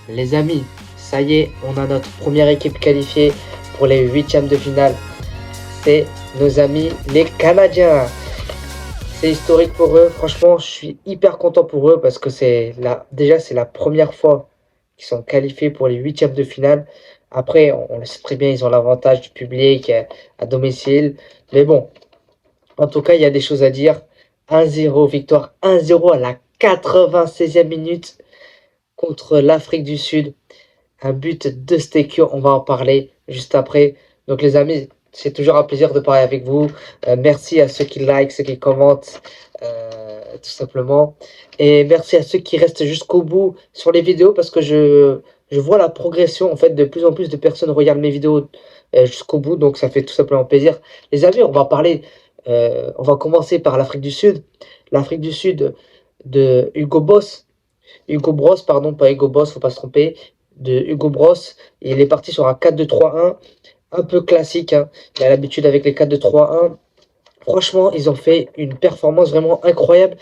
Les amis, ça y est, on a notre première équipe qualifiée pour les huitièmes de finale. C'est nos amis les Canadiens. C'est historique pour eux. Franchement, je suis hyper content pour eux parce que déjà c'est la première fois qu'ils sont qualifiés pour les huitièmes de finale. Après, on le sait très bien, ils ont l'avantage du public à domicile. Mais bon, en tout cas, il y a des choses à dire. 1-0, victoire 1-0 à la 96e minute contre l'Afrique du Sud. Un but de Stekio, on va en parler juste après. Donc les amis, c'est toujours un plaisir de parler avec vous. Merci à ceux qui like, ceux qui commentent, tout simplement. Et merci à ceux qui restent jusqu'au bout sur les vidéos parce que je vois la progression. En fait, de plus en plus de personnes regardent mes vidéos jusqu'au bout. Donc ça fait tout simplement plaisir. Les amis, on va commencer par l'Afrique du Sud. L'Afrique du Sud de Hugo Boss. Hugo Bros, pardon, pas Hugo Boss, faut pas se tromper, de Hugo Bros. Il est parti sur un 4-2-3-1, un peu classique, hein. Il a l'habitude avec les 4-2-3-1. Franchement, ils ont fait une performance vraiment incroyable.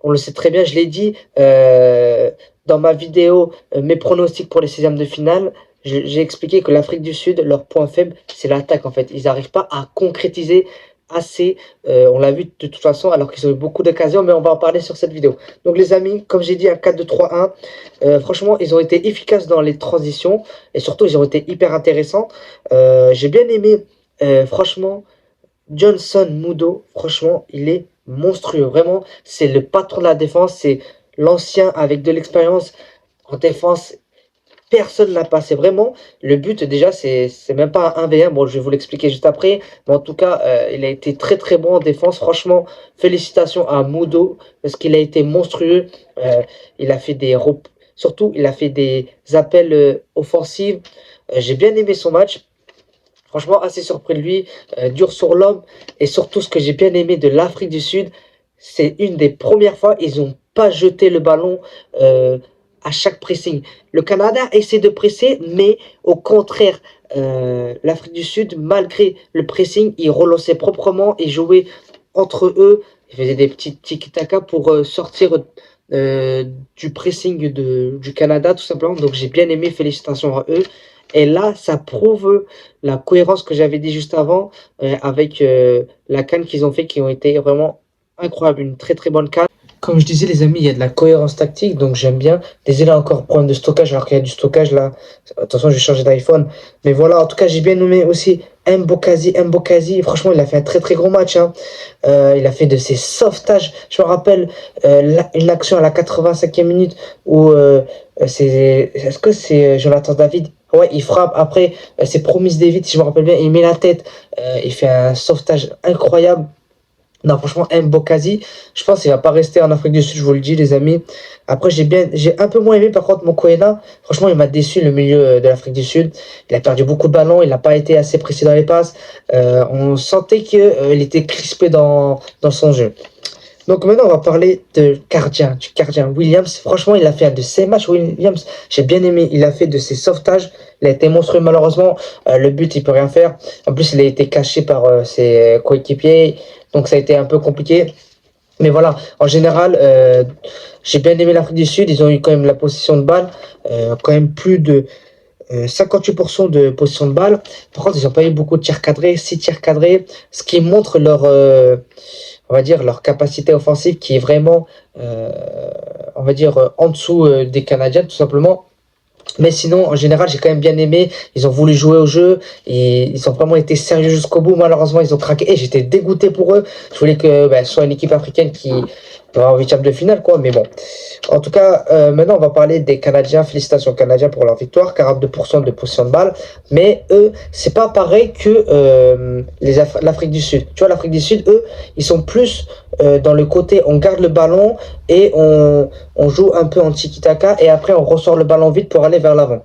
On le sait très bien, je l'ai dit dans ma vidéo, mes pronostics pour les 16e de finale. J'ai expliqué que l'Afrique du Sud, leur point faible, c'est l'attaque en fait. Ils n'arrivent pas à concrétiser assez. On l'a vu de toute façon, alors qu'ils ont eu beaucoup d'occasions, mais on va en parler sur cette vidéo. Donc les amis, comme j'ai dit, un 4-2-3-1. Franchement, ils ont été efficaces dans les transitions et surtout, ils ont été hyper intéressants. J'ai bien aimé, franchement, Johnson Mudo. Franchement, il est monstrueux. Vraiment, c'est le patron de la défense. C'est l'ancien avec de l'expérience en défense. Personne n'a passé vraiment. Le but, déjà, c'est même pas un 1v1. Bon, je vais vous l'expliquer juste après. Mais en tout cas, il a été très très bon en défense. Franchement, félicitations à Mudo parce qu'il a été monstrueux. Il a fait surtout, il a fait des appels offensifs. J'ai bien aimé son match. Franchement, assez surpris de lui. Dur sur l'homme. Et surtout, ce que j'ai bien aimé de l'Afrique du Sud, c'est une des premières fois, ils n'ont pas jeté le ballon à chaque pressing. Le Canada essaie de presser, mais au contraire, l'Afrique du Sud, malgré le pressing, ils relançaient proprement et jouaient entre eux. Ils faisaient des petits tiki-taka pour sortir du pressing du Canada, tout simplement. Donc j'ai bien aimé, félicitations à eux. Et là, ça prouve la cohérence que j'avais dit juste avant avec la CAN qu'ils ont fait, qui ont été vraiment incroyables. Une très très bonne CAN. Comme je disais, les amis, il y a de la cohérence tactique, donc j'aime bien. Désolé encore problème de stockage, alors qu'il y a du stockage là. Attention, je vais changer d'iPhone. Mais voilà, en tout cas, j'ai bien nommé aussi Mbokazi. Franchement, il a fait un très très gros match, hein. Il a fait de ses sauvetages. Je me rappelle une action à la 85e minute où est-ce que c'est Jonathan David? Ouais, il frappe. Après, c'est Promise David, si je me rappelle bien. Il met la tête. Il fait un sauvetage incroyable. Non, franchement, Mbokazi, je pense qu'il va pas rester en Afrique du Sud, je vous le dis, les amis. Après, j'ai un peu moins aimé, par contre, Mokoena. Franchement, il m'a déçu, le milieu de l'Afrique du Sud. Il a perdu beaucoup de ballons, il n'a pas été assez précis dans les passes. On sentait qu'il était crispé dans son jeu. Donc maintenant, on va parler du gardien Williams. Franchement, il a fait un de ses matchs, Williams. J'ai bien aimé. Il a fait de ses sauvetages. Il a été monstrueux, malheureusement. Le but, il peut rien faire. En plus, il a été caché par ses coéquipiers. Donc, ça a été un peu compliqué. Mais voilà, en général, j'ai bien aimé l'Afrique du Sud. Ils ont eu quand même la possession de balle. Quand même plus de 58% de possession de balle. Par contre, ils n'ont pas eu beaucoup de tirs cadrés, 6 tirs cadrés, ce qui montre on va dire, leur capacité offensive qui est vraiment, on va dire, en dessous des Canadiens, tout simplement. Mais sinon, en général, j'ai quand même bien aimé. Ils ont voulu jouer au jeu et ils ont vraiment été sérieux jusqu'au bout. Malheureusement, ils ont craqué et j'étais dégoûté pour eux. Je voulais que ce soit une équipe africaine qui va en huitième de finale, quoi. Mais bon. En tout cas, maintenant, on va parler des Canadiens. Félicitations aux Canadiens pour leur victoire. 42% de possession de balle. Mais eux, c'est pas pareil que l'Afrique du Sud. Tu vois, l'Afrique du Sud, eux, ils sont plus dans le côté, on garde le ballon et on joue un peu en tiki-taka et après on ressort le ballon vite pour aller vers l'avant.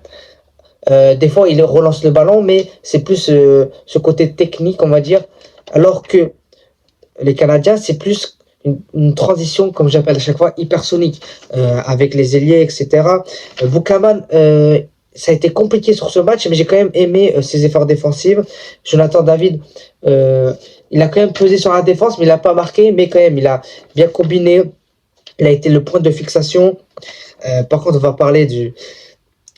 Des fois, ils relancent le ballon, mais c'est plus ce côté technique, on va dire. Alors que les Canadiens, c'est plus une transition, comme j'appelle à chaque fois, hypersonique, avec les ailiers, etc. Buchanan, ça a été compliqué sur ce match, mais j'ai quand même aimé ses efforts défensifs. Jonathan David, il a quand même pesé sur la défense, mais il n'a pas marqué, mais quand même, il a bien combiné. Il a été le point de fixation. Par contre, on va parler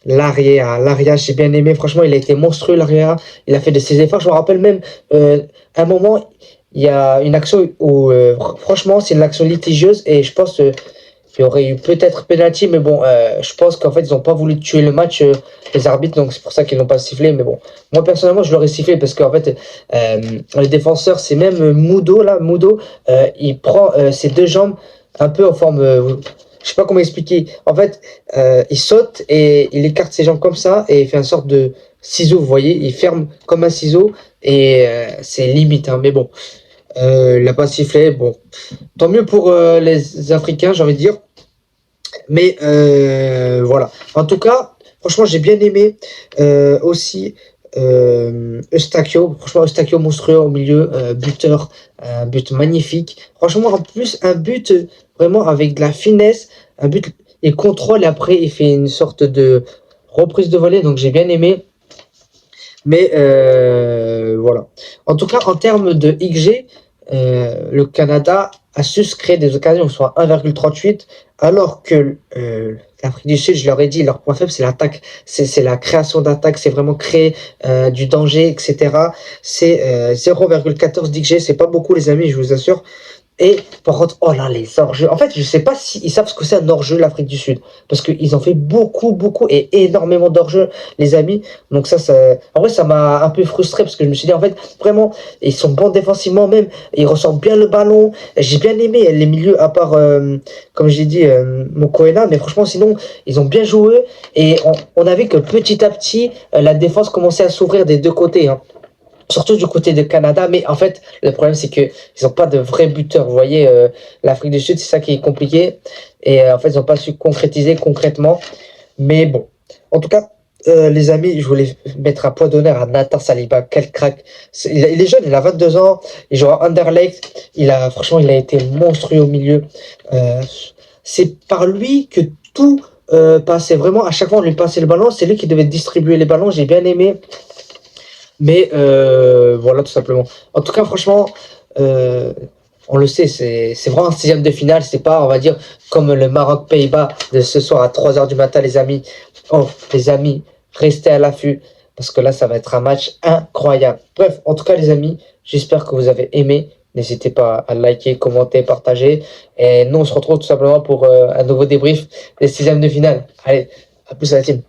L'aria, j'ai bien aimé. Franchement, il a été monstrueux, l'aria. Il a fait de ses efforts. Je me rappelle même, un moment, il y a une action où, franchement, c'est une action litigieuse et je pense qu'il y aurait eu peut-être penalty, mais bon, je pense qu'en fait, ils n'ont pas voulu tuer le match, les arbitres, donc c'est pour ça qu'ils n'ont pas sifflé. Mais bon, moi, personnellement, je l'aurais sifflé parce qu'en fait, le défenseur, c'est même Mudo, là, Mudo, il prend ses deux jambes un peu en forme. Je sais pas comment expliquer. En fait, il saute et il écarte ses jambes comme ça et il fait une sorte de ciseau, vous voyez, il ferme comme un ciseau et c'est limite, hein, mais bon, il n'a pas sifflé. Bon, tant mieux pour les Africains, j'ai envie de dire. Mais voilà. En tout cas, franchement, j'ai bien aimé aussi Eustachio. Franchement, Eustachio monstrueux au milieu, buteur, un but magnifique. Franchement, en plus, un but vraiment avec de la finesse, un but et contrôle. Et après, il fait une sorte de reprise de volée. Donc, j'ai bien aimé. Mais voilà. En tout cas, en termes de XG, le Canada a su se créer des occasions, soit 1,38, alors que l'Afrique du Sud, je leur ai dit, leur point faible, c'est l'attaque. C'est la création d'attaque, c'est vraiment créer du danger, etc. C'est 0,14 d'XG, c'est pas beaucoup, les amis, je vous assure. Et par contre, oh là, les hors-jeux. En fait, je sais pas s'ils savent ce que c'est un hors-jeu, l'Afrique du Sud. Parce qu'ils ont fait beaucoup, beaucoup et énormément d'hors-jeu, les amis. Donc en vrai, ça m'a un peu frustré parce que je me suis dit, en fait, vraiment, ils sont bons défensivement même. Ils ressortent bien le ballon. J'ai bien aimé les milieux, à part, comme j'ai dit, Mokoena. Mais franchement, sinon, ils ont bien joué. Et on a vu que petit à petit, la défense commençait à s'ouvrir des deux côtés, hein. Surtout du côté de Canada, mais en fait, le problème c'est que ils n'ont pas de vrais buteurs. Vous voyez, l'Afrique du Sud, c'est ça qui est compliqué. Et en fait, ils n'ont pas su concrétiser concrètement. Mais bon, en tout cas, les amis, je voulais mettre un point d'honneur à Nathan Saliba. Quel crack. Il est jeune, il a 22 ans. Il joue à Anderlecht. Franchement, il a été monstrueux au milieu. Euh, c'est par lui que tout passait. Vraiment, à chaque fois, on lui passait le ballon. C'est lui qui devait distribuer les ballons. J'ai bien aimé. Mais voilà, tout simplement. En tout cas, franchement, euh, on le sait, c'est vraiment un sixième de finale. C'est pas, on va dire, comme le Maroc-Pays-Bas de ce soir à 3 h du matin, les amis. Oh, les amis, restez à l'affût. Parce que là, ça va être un match incroyable. Bref, en tout cas, les amis, j'espère que vous avez aimé. N'hésitez pas à liker, commenter, partager. Et nous, on se retrouve tout simplement pour un nouveau débrief des sixièmes de finale. Allez, à plus à la team.